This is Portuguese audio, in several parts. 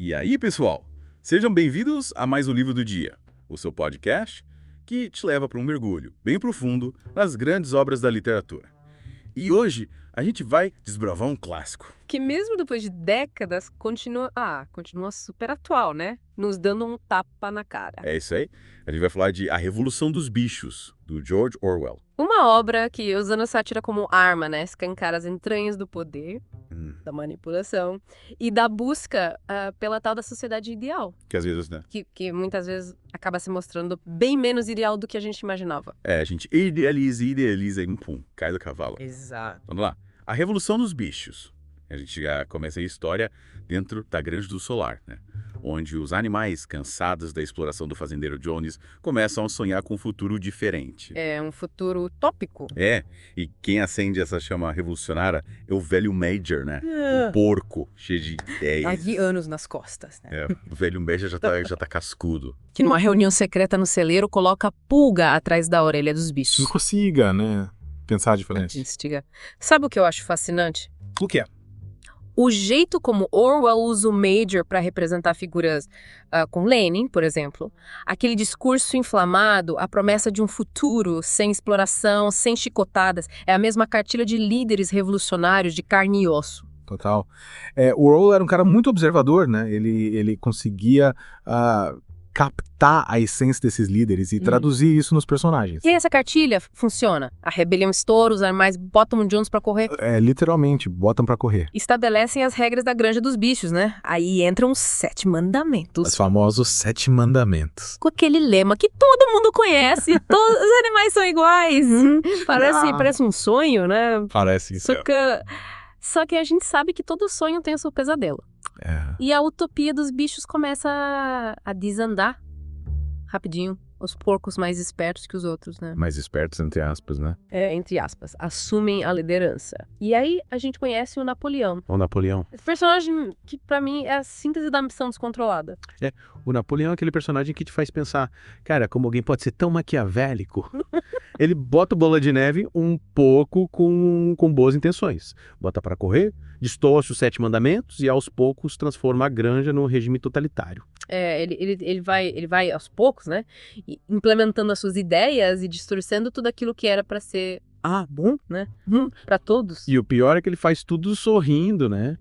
E aí, pessoal? Sejam bem-vindos a mais um Livro do Dia, o seu podcast que te leva para um mergulho bem profundo nas grandes obras da literatura. E hoje a gente vai desbravar um clássico. Que mesmo depois de décadas, continua super atual, né? Nos dando um tapa na cara. É isso aí? A gente vai falar de A Revolução dos Bichos, do George Orwell. Uma obra que, usando a sátira como arma, né? Escancara as entranhas do poder, da manipulação e da busca pela tal da sociedade ideal. Que às vezes, né? Que muitas vezes acaba se mostrando bem menos ideal do que a gente imaginava. A gente idealiza e pum, cai do cavalo. Exato. Vamos lá. A Revolução dos Bichos. A gente já começa a história dentro da Granja do Solar, né? Onde os animais, cansados da exploração do fazendeiro Jones, começam a sonhar com um futuro diferente. É um futuro utópico. E quem acende essa chama revolucionária é o velho Major, né? Um porco, cheio de ideias. Há anos nas costas, né? O velho Major já tá cascudo. Que numa reunião secreta no celeiro coloca pulga atrás da orelha dos bichos. Não consiga, né? Pensar diferente. Instiga. Sabe o que eu acho fascinante? O que é? O jeito como Orwell usa o Major para representar figuras com Lenin, por exemplo. Aquele discurso inflamado, a promessa de um futuro sem exploração, sem chicotadas. É a mesma cartilha de líderes revolucionários de carne e osso. Total. O Orwell era um cara muito observador, né? Ele conseguia captar a essência desses líderes e traduzir isso nos personagens. E essa cartilha funciona. A rebelião estoura, os animais botam o Jones pra correr. Literalmente, botam pra correr. Estabelecem as regras da Granja dos Bichos, né? Aí entram os 7 mandamentos. Os famosos 7 mandamentos. Com aquele lema que todo mundo conhece. Todos os animais são iguais. Parece um sonho, né? Parece isso. Só que a gente sabe que todo sonho tem o seu pesadelo. E a utopia dos bichos começa a desandar rapidinho. Os porcos mais espertos que os outros, né? Mais espertos, entre aspas, né? Entre aspas. Assumem a liderança. E aí a gente conhece o Napoleão. O Napoleão. Esse personagem que pra mim é a síntese da ambição descontrolada. O Napoleão é aquele personagem que te faz pensar, cara, como alguém pode ser tão maquiavélico? Ele bota o Bola de Neve um pouco com boas intenções. Bota pra correr, distorce os 7 mandamentos e aos poucos transforma a granja num regime totalitário. Ele vai aos poucos, né? Implementando as suas ideias e distorcendo tudo aquilo que era pra ser bom, né? Pra todos. E o pior é que ele faz tudo sorrindo, né?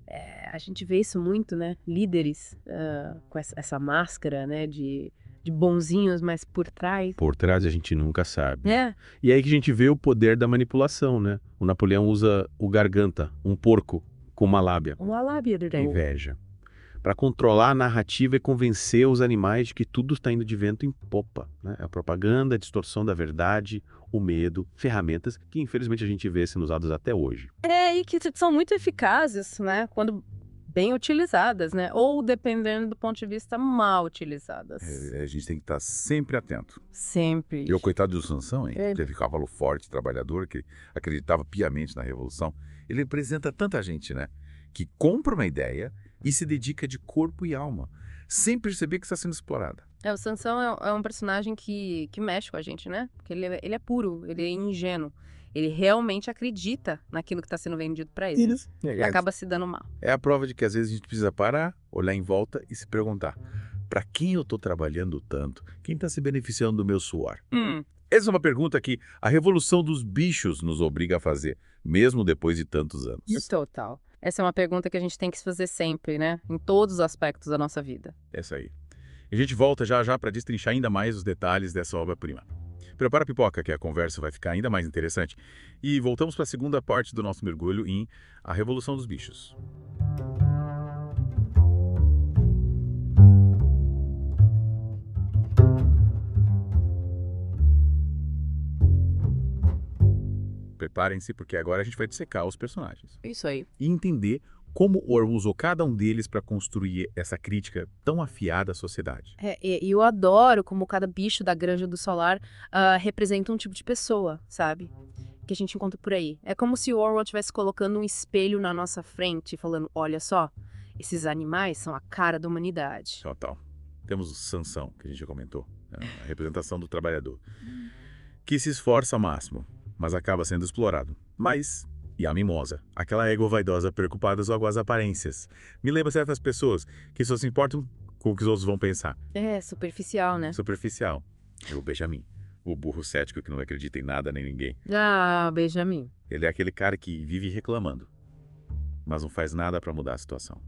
A gente vê isso muito, né? Líderes com essa máscara, né? De bonzinhos, mas por trás. Por trás a gente nunca sabe. E aí que a gente vê o poder da manipulação, né? O Napoleão usa o Garganta, um porco com uma lábia. Uma lábia, Inveja. Para controlar a narrativa e convencer os animais de que tudo está indo de vento em popa, né? A propaganda, a distorção da verdade, o medo, ferramentas que infelizmente a gente vê sendo usadas até hoje. E que são muito eficazes, né? Quando bem utilizadas, né? Ou, dependendo do ponto de vista, mal utilizadas. A gente tem que estar sempre atento. Sempre. E o coitado do Sansão, hein? Teve cavalo forte, trabalhador, que acreditava piamente na Revolução. Ele representa tanta gente, né? Que compra uma ideia e se dedica de corpo e alma, sem perceber que está sendo explorada. O Sansão é um personagem que mexe com a gente, né? Porque ele é puro, ele é ingênuo. Ele realmente acredita naquilo que está sendo vendido para ele. E acaba se dando mal. É a prova de que às vezes a gente precisa parar, olhar em volta e se perguntar: para quem eu estou trabalhando tanto? Quem está se beneficiando do meu suor? Essa é uma pergunta que a Revolução dos Bichos nos obriga a fazer, mesmo depois de tantos anos. Total. Essa é uma pergunta que a gente tem que se fazer sempre, né? Em todos os aspectos da nossa vida. Essa aí. E a gente volta já para destrinchar ainda mais os detalhes dessa obra-prima. Prepara a pipoca, que a conversa vai ficar ainda mais interessante. E voltamos para a segunda parte do nosso mergulho em A Revolução dos Bichos. Preparem-se, porque agora a gente vai dissecar os personagens. Isso aí. E entender como Orwell usou cada um deles para construir essa crítica tão afiada à sociedade. E eu adoro como cada bicho da Granja do Solar representa um tipo de pessoa, sabe? Que a gente encontra por aí. É como se o Orwell estivesse colocando um espelho na nossa frente, falando, olha só, esses animais são a cara da humanidade. Total. Temos o Sansão, que a gente já comentou, a representação do trabalhador, que se esforça ao máximo, mas acaba sendo explorado. Mas E a mimosa, aquela égua vaidosa preocupada só com as aparências. Me lembra certas pessoas que só se importam com o que os outros vão pensar. É, superficial, né? Superficial. É o Benjamin, o burro cético que não acredita em nada nem ninguém. Ah, Benjamin. Ele é aquele cara que vive reclamando, mas não faz nada para mudar a situação.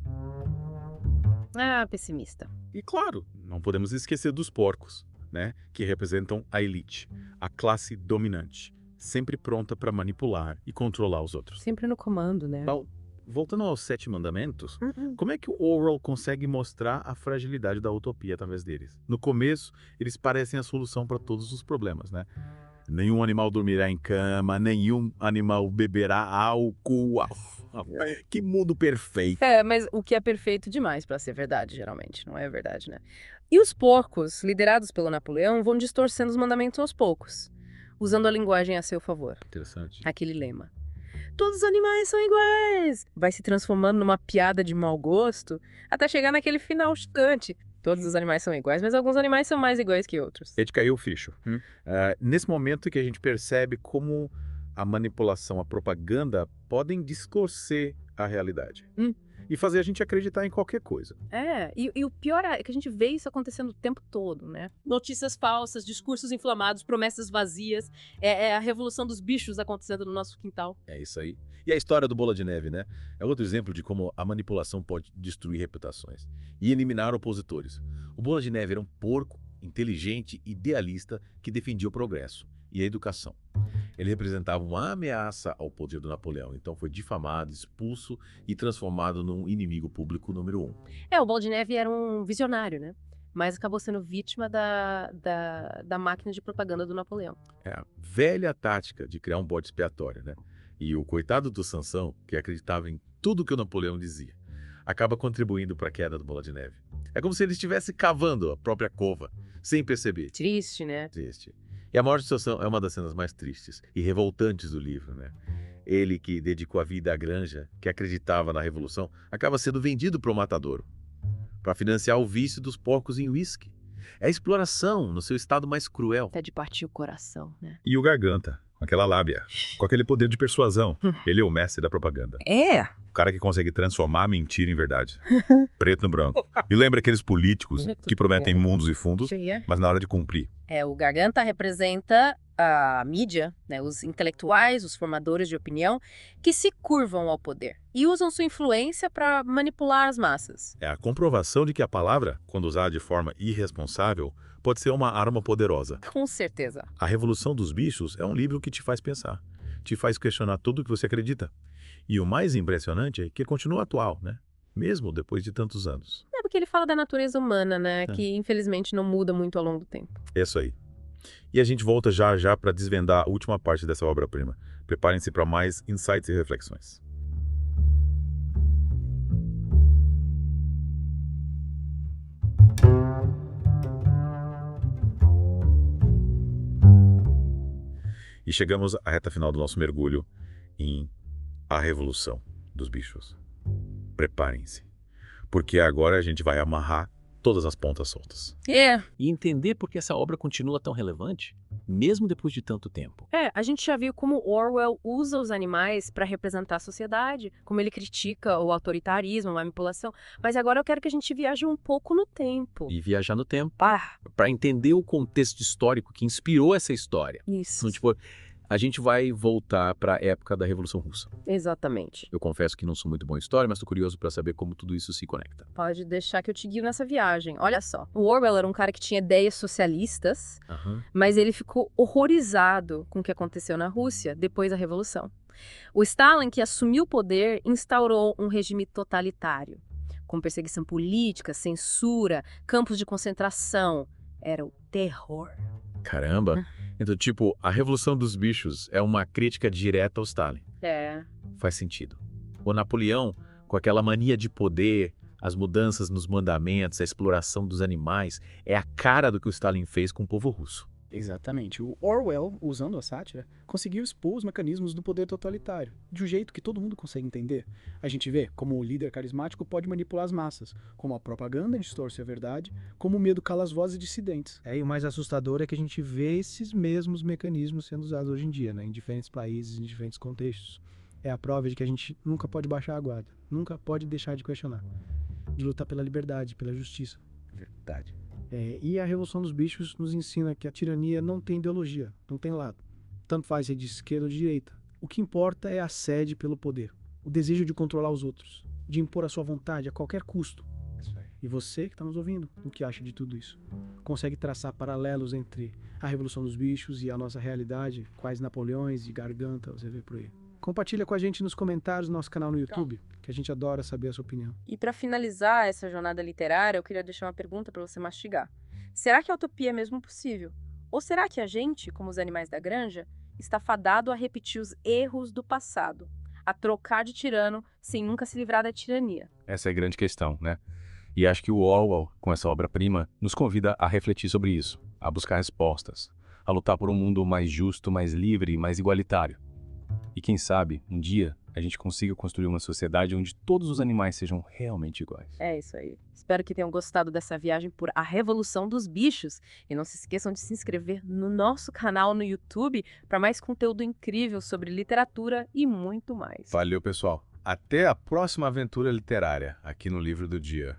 Ah, pessimista. E claro, não podemos esquecer dos porcos, né? Que representam a elite, a classe dominante, sempre pronta para manipular e controlar os outros. Sempre no comando, né? Então, voltando aos 7 mandamentos, como é que o Orwell consegue mostrar a fragilidade da utopia através deles? No começo, eles parecem a solução para todos os problemas, né? Nenhum animal dormirá em cama, nenhum animal beberá álcool. Que mundo perfeito. É, mas o que é perfeito demais pra ser verdade, geralmente, não é verdade, né? E os porcos, liderados pelo Napoleão, vão distorcendo os mandamentos aos poucos, usando a linguagem a seu favor. Interessante. Aquele lema. Todos os animais são iguais. Vai se transformando numa piada de mau gosto, até chegar naquele final chocante. Todos os animais são iguais, mas alguns animais são mais iguais que outros. Ele caiu o ficho. Nesse momento que a gente percebe como a manipulação, a propaganda podem distorcer a realidade. E fazer a gente acreditar em qualquer coisa. É, e o pior é que a gente vê isso acontecendo o tempo todo, né? Notícias falsas, discursos inflamados, promessas vazias. É a revolução dos bichos acontecendo no nosso quintal. É isso aí. E a história do Bola de Neve, né? É outro exemplo de como a manipulação pode destruir reputações e eliminar opositores. O Bola de Neve era um porco inteligente, idealista, que defendia o progresso e a educação. Ele representava uma ameaça ao poder do Napoleão, então foi difamado, expulso e transformado num inimigo público número 1. É, o Bola de Neve era um visionário, né? Mas acabou sendo vítima da máquina de propaganda do Napoleão. É a velha tática de criar um bode expiatório, né? E o coitado do Sansão, que acreditava em tudo que o Napoleão dizia, acaba contribuindo para a queda do Bola de Neve. É como se ele estivesse cavando a própria cova, sem perceber. Triste, né? Triste. E a morte do Sansão é uma das cenas mais tristes e revoltantes do livro, né? Ele que dedicou a vida à granja, que acreditava na revolução, acaba sendo vendido para o matadouro, para financiar o vício dos porcos em uísque. É a exploração no seu estado mais cruel. Até de partir o coração, né? E o Garganta, com aquela lábia, com aquele poder de persuasão. Ele é o mestre da propaganda. É. O cara que consegue transformar a mentira em verdade. Preto no branco. E lembra aqueles políticos que prometem mundos e fundos, mas na hora de cumprir. É, o Garganta representa a mídia, né, os intelectuais, os formadores de opinião, que se curvam ao poder e usam sua influência para manipular as massas. É a comprovação de que a palavra, quando usada de forma irresponsável, pode ser uma arma poderosa. Com certeza. A Revolução dos Bichos é um livro que te faz pensar, te faz questionar tudo o que você acredita. E o mais impressionante é que continua atual, né? Mesmo depois de tantos anos. É porque ele fala da natureza humana, né, que infelizmente não muda muito ao longo do tempo. É isso aí. E a gente volta já já para desvendar a última parte dessa obra-prima. Preparem-se para mais insights e reflexões. E chegamos à reta final do nosso mergulho em A Revolução dos Bichos. Preparem-se, porque agora a gente vai amarrar todas as pontas soltas. E entender por que essa obra continua tão relevante, mesmo depois de tanto tempo. A gente já viu como Orwell usa os animais para representar a sociedade, como ele critica o autoritarismo, a manipulação, mas agora eu quero que a gente viaje um pouco no tempo. E viajar no tempo para entender o contexto histórico que inspirou essa história. Isso. Então, tipo, a gente vai voltar para a época da Revolução Russa. Exatamente. Eu confesso que não sou muito bom em história, mas estou curioso para saber como tudo isso se conecta. Pode deixar que eu te guio nessa viagem. Olha só, o Orwell era um cara que tinha ideias socialistas, mas ele ficou horrorizado com o que aconteceu na Rússia depois da Revolução. O Stalin, que assumiu o poder, instaurou um regime totalitário, com perseguição política, censura, campos de concentração. Era o terror. Caramba! Então, tipo, a Revolução dos Bichos é uma crítica direta ao Stalin. Faz sentido. O Napoleão, com aquela mania de poder, as mudanças nos mandamentos, a exploração dos animais, é a cara do que o Stalin fez com o povo russo. Exatamente. O Orwell, usando a sátira, conseguiu expor os mecanismos do poder totalitário, de um jeito que todo mundo consegue entender. A gente vê como o líder carismático pode manipular as massas, como a propaganda distorce a verdade, como o medo cala as vozes dissidentes. E o mais assustador é que a gente vê esses mesmos mecanismos sendo usados hoje em dia, né, em diferentes países, em diferentes contextos. é a prova de que a gente nunca pode baixar a guarda, nunca pode deixar de questionar, de lutar pela liberdade, pela justiça. Verdade. E a Revolução dos Bichos nos ensina que a tirania não tem ideologia, não tem lado. Tanto faz ser de esquerda ou de direita. O que importa é a sede pelo poder, o desejo de controlar os outros, de impor a sua vontade a qualquer custo. E você que está nos ouvindo, o que acha de tudo isso? Consegue traçar paralelos entre a Revolução dos Bichos e a nossa realidade? Quais Napoleões e Garganta você vê por aí? Compartilha com a gente nos comentários do nosso canal no YouTube, que a gente adora saber a sua opinião. E para finalizar essa jornada literária, eu queria deixar uma pergunta para você mastigar. Será que a utopia é mesmo possível? Ou será que a gente, como os animais da granja, está fadado a repetir os erros do passado, a trocar de tirano sem nunca se livrar da tirania? Essa é a grande questão, né? E acho que o Orwell, com essa obra-prima, nos convida a refletir sobre isso, a buscar respostas, a lutar por um mundo mais justo, mais livre e mais igualitário. E quem sabe, um dia, a gente consiga construir uma sociedade onde todos os animais sejam realmente iguais. É isso aí. Espero que tenham gostado dessa viagem por A Revolução dos Bichos. E não se esqueçam de se inscrever no nosso canal no YouTube para mais conteúdo incrível sobre literatura e muito mais. Valeu, pessoal. Até a próxima aventura literária aqui no Livro do Dia.